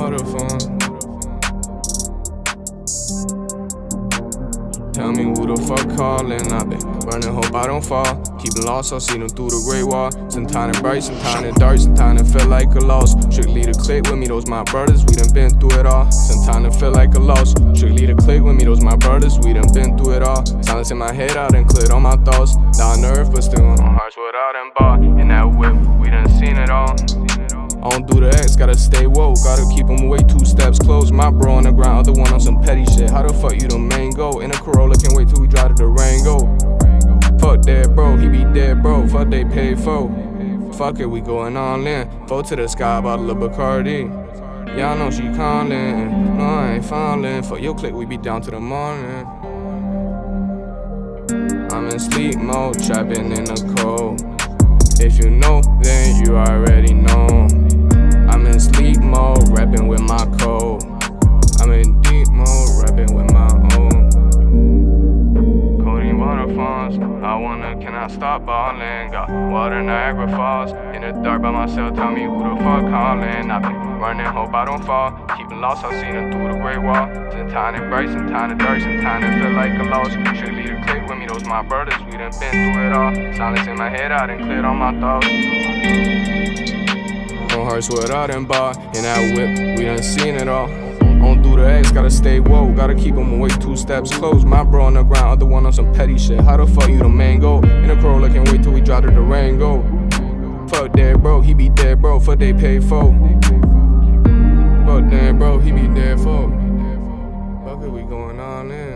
waterfalls. Tell me who the fuck calling. I've been running, hope I don't fall. Keeping lost, I'll see them through the great wall. Sometime it bright, sometime it dark, sometime it feel like a loss. Strictly the click with me, those my brothers, we done been through it all. Sometime it feel like a loss. Strictly the click with me, those my brothers, we done been through it all. Silence in my head, I done cleared all my thoughts. Down to earth, but still on hearts without them bar. In that whip, we done seen it all. I don't do the X, gotta stay woke, gotta keep them away 2 steps close. My bro on the ground, other one on some petty shit. How the fuck you the main go? In a Corolla, can't wait till we drive to the rain go. Fuck that bro, he be dead bro, fuck they paid for. Fuck it, we going all in. Fall to the sky, bottle of Bacardi. Y'all know she callin', no I ain't fallin'. Fuck your clique, we be down to the morning. I'm in sleep mode, trapping in the cold. If you know, then you already know. I'm in sleep mode, rapping with my code. I'm in deep mode, rapping with my own. Codeine waterfalls, can I stop ballin'? Got water Niagara Falls. In the dark by myself, tell me who the fuck callin'. I've been running, hope I don't fall. Keeping lost, I've seen them through the great wall. Sometime it bright, sometime it dark, sometime it feel like a loss. Strictly the click with me, those my brothers, we done been through it all. Silence in my head, I done cleared all my thoughts. No hearts without them bar. In that whip, we done seen it all. Don't do the X, gotta stay woke, gotta keep them away 2 steps close. My bro on the ground, other one on some petty shit. How the fuck you the main go? In a Corolla, can't wait till we drive to the rain go. Fuck that bro, he be dead bro, fuck they paid for. Fuck that bro, he be dead for. Fuck it, we going all in.